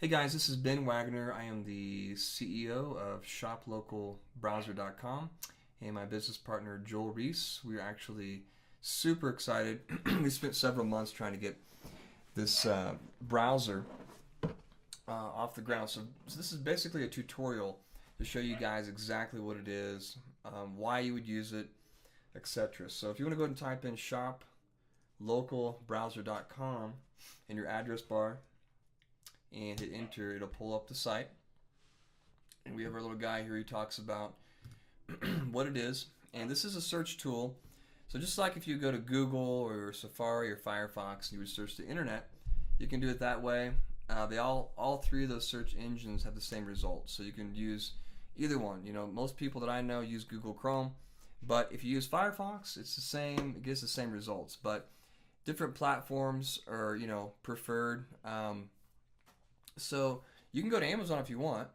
Hey guys, this is Ben Wagner. I am the CEO of ShopLocalBrowser.com and my business partner Joel Reese. We are actually super excited. We spent several months trying to get this browser off the ground. So this is basically a tutorial to show you guys exactly what it is, why you would use it, etc. So if you want to go ahead and type in ShopLocalBrowser.com in your address bar and hit enter, it'll pull up the site. And we have our little guy here. He talks about what it is. And this is a search tool. So just like if you go to Google or Safari or Firefox and you would search the internet, you can do it that way. All three of those search engines have the same results. So you can use either one. You know, most people that I know use Google Chrome, but if you use Firefox, it's the same. It gives the same results, but different platforms are preferred. So you can go to Amazon if you want.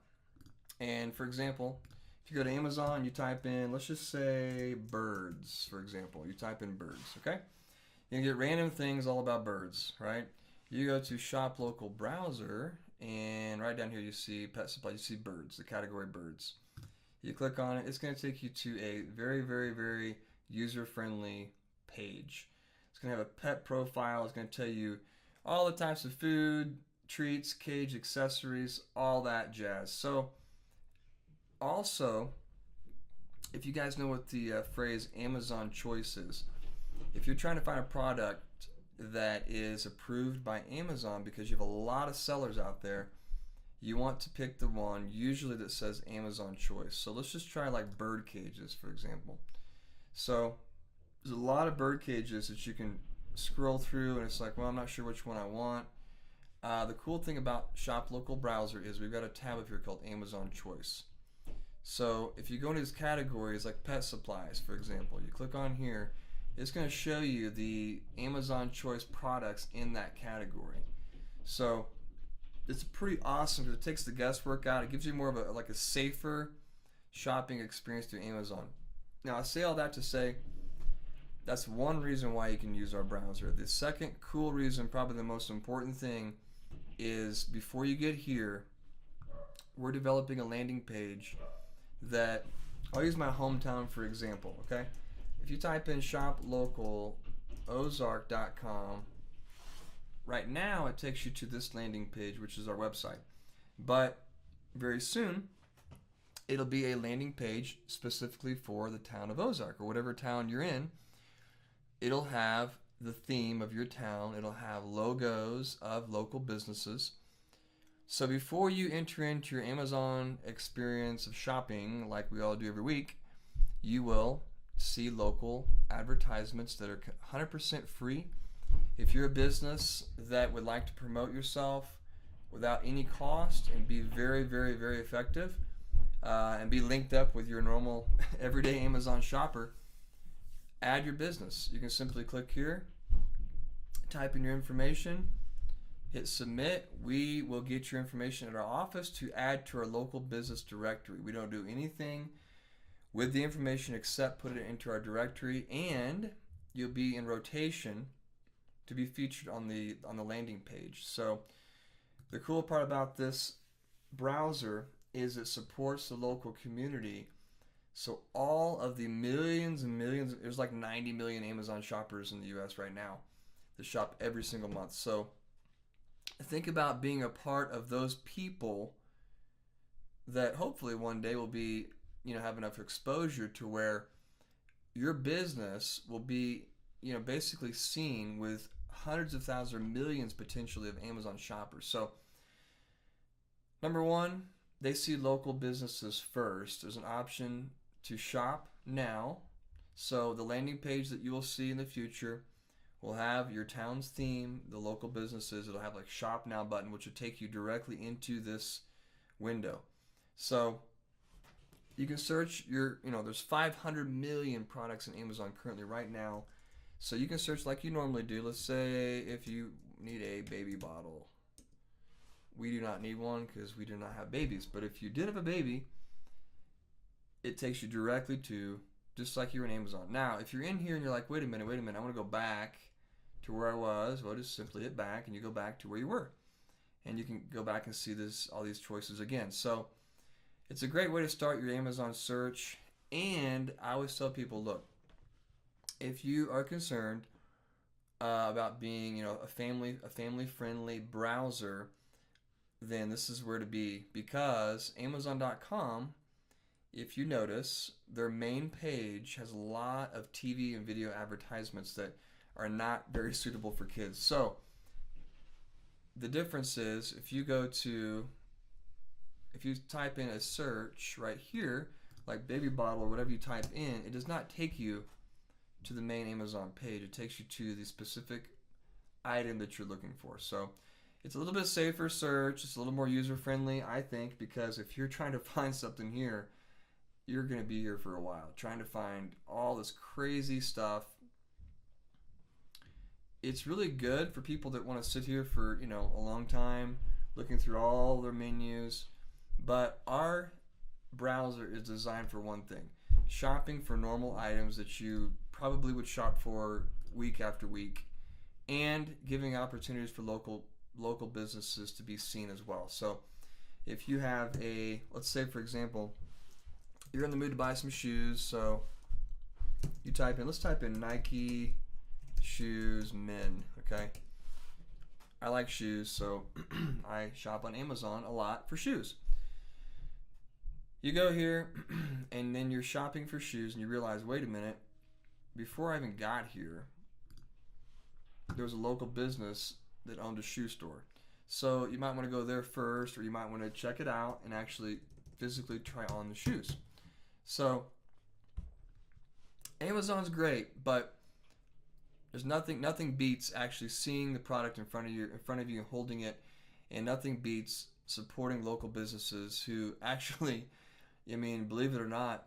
And for example, if you go to Amazon, you type in, let's just say birds, for example. You type in birds, okay? You can get random things all about birds, right? You go to Shop Local Browser, and right down here you see pet supply, you see birds, the category birds. You click on it, it's going to take you to a very, very, very user-friendly page. It's going to have a pet profile. It's going to tell you all the types of food, treats, cage accessories, all that jazz. So also, if you guys know what the phrase Amazon Choice is, if you're trying to find a product that is approved by Amazon because you have a lot of sellers out there, you want to pick the one usually that says Amazon Choice. So let's just try like bird cages, for example. So there's a lot of bird cages that you can scroll through, and it's like, well, I'm not sure which one I want. The cool thing about Shop Local Browser is we've got a tab up here called Amazon Choice. So if you go into these categories like pet supplies, for example, you click on here, it's going to show you the Amazon Choice products in that category. So it's pretty awesome because it takes the guesswork out. It gives you more of a safer shopping experience through Amazon. Now I say all that to say that's one reason why you can use our browser. The second cool reason, probably the most important thing, is before you get here, we're developing a landing page that, I'll use my hometown for example, okay? If you type in shoplocalozark.com, right now it takes you to this landing page, which is our website. But very soon, it'll be a landing page specifically for the town of Ozark, or whatever town you're in. It'll have the theme of your town. It'll have logos of local businesses. So before you enter into your Amazon experience of shopping, like we all do every week, you will see local advertisements that are 100% free. If you're a business that would like to promote yourself without any cost and be very, very, very effective, and be linked up with your normal everyday Amazon shopper, add your business. You can simply click here, type in your information, hit submit. We will get your information at our office to add to our local business directory. We don't do anything with the information except put it into our directory, and you'll be in rotation to be featured on the landing page. So the cool part about this browser is it supports the local community. So all of the millions and millions, there's like 90 million Amazon shoppers in the US right now that shop every single month. So think about being a part of those people that hopefully one day will be, have enough exposure to where your business will be, basically seen with hundreds of thousands or millions potentially of Amazon shoppers. So number one, they see local businesses first. There's an option to shop now. So the landing page that you will see in the future will have your town's theme, the local businesses. It'll have like shop now button, which will take you directly into this window. So you can search there's 500 million products in Amazon currently right now. So you can search like you normally do. Let's say if you need a baby bottle. We do not need one because we do not have babies. But if you did have a baby, it takes you directly to, just like you're in Amazon. Now, if you're in here and you're like, wait a minute, I want to go back to where I was, well, just simply hit back and you go back to where you were. and you can go back and see all these choices again. So it's a great way to start your Amazon search. And I always tell people, look, if you are concerned about being, a family friendly browser, then this is where to be, because Amazon.com, if you notice, their main page has a lot of TV and video advertisements that are not very suitable for kids. So the difference is, if you type in a search right here, like baby bottle or whatever you type in, it does not take you to the main Amazon page. It takes you to the specific item that you're looking for. So it's a little bit safer search. It's a little more user friendly, I think, because if you're trying to find something here, you're going to be here for a while trying to find all this crazy stuff. It's really good for people that want to sit here for, a long time looking through all their menus. But our browser is designed for one thing: shopping for normal items that you probably would shop for week after week, and giving opportunities for local businesses to be seen as well. So if you have let's say for example, you're in the mood to buy some shoes, so let's type in Nike shoes men, okay? I like shoes, so I shop on Amazon a lot for shoes. You go here, and then you're shopping for shoes, and you realize, wait a minute, before I even got here, there was a local business that owned a shoe store. So you might want to go there first, or you might want to check it out and actually physically try on the shoes. So Amazon's great, but there's nothing beats actually seeing the product in front of you and holding it, and nothing beats supporting local businesses who actually, believe it or not,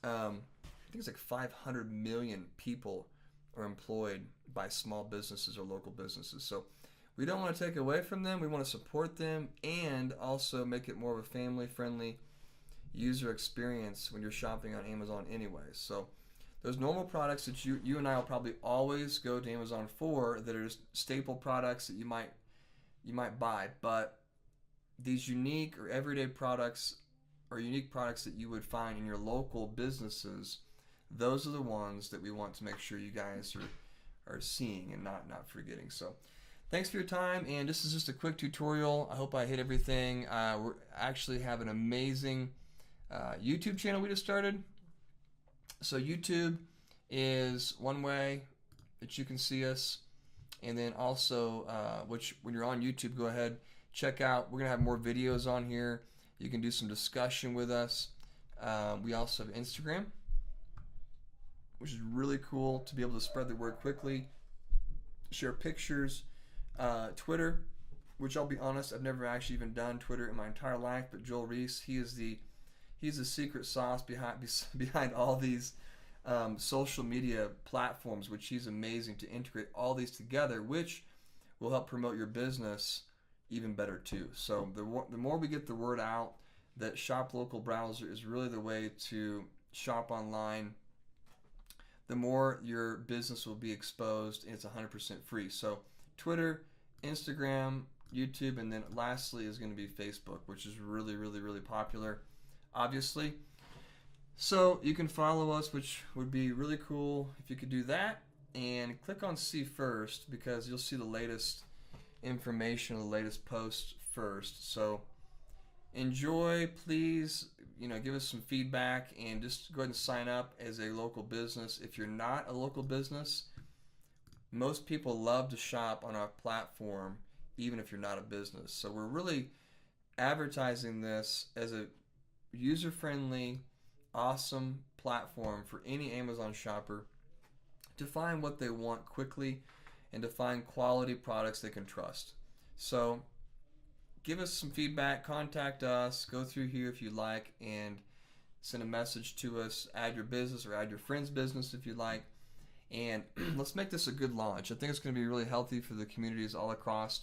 I think it's like 500 million people are employed by small businesses or local businesses. So we don't want to take away from them. We want to support them and also make it more of a family-friendly user experience when you're shopping on Amazon anyways. So those normal products that you and I will probably always go to Amazon for, that are staple products that you might buy, but these unique or everyday products or unique products that you would find in your local businesses, those are the ones that we want to make sure you guys are seeing and not forgetting. So thanks for your time, and this is just a quick tutorial. I hope I hit everything. We actually have an amazing YouTube channel we just started. So YouTube is one way that you can see us, and then also when you're on YouTube, go ahead, check out, we're gonna have more videos on here. You can do some discussion with us. We also have Instagram, which is really cool to be able to spread the word quickly, share pictures. Twitter, which I'll be honest, I've never actually even done Twitter in my entire life, but Joel Reese, he's the secret sauce behind all these social media platforms, which he's amazing to integrate all these together, which will help promote your business even better too. So the more we get the word out that Shop Local Browser is really the way to shop online, the more your business will be exposed, and it's 100% free. So Twitter, Instagram, YouTube, and then lastly is going to be Facebook, which is really, really, really popular, obviously. So you can follow us, which would be really cool if you could do that, and click on see first, because you'll see the latest information, the latest posts first. So enjoy, please, give us some feedback, and just go ahead and sign up as a local business. If you're not a local business, most people love to shop on our platform, even if you're not a business. So we're really advertising this as a user-friendly, awesome platform for any Amazon shopper to find what they want quickly and to find quality products they can trust. So give us some feedback, contact us, go through here if you like, and send a message to us, add your business or add your friend's business if you like. And let's make this a good launch. I think it's going to be really healthy for the communities all across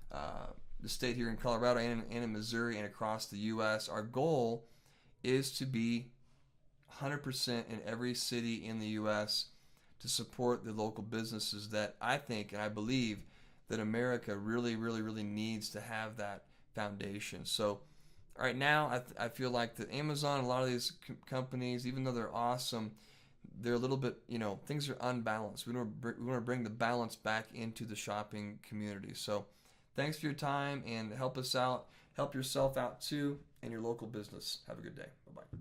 the state here in Colorado and in Missouri and across the U.S. Our goal is to be 100% in every city in the U.S. to support the local businesses that I think and I believe that America really, really, really needs to have that foundation. So right now, I feel like that Amazon, a lot of these companies, even though they're awesome, they're a little bit, things are unbalanced. We want to bring the balance back into the shopping community. So thanks for your time, and help us out. Help yourself out too, and your local business. Have a good day. Bye-bye.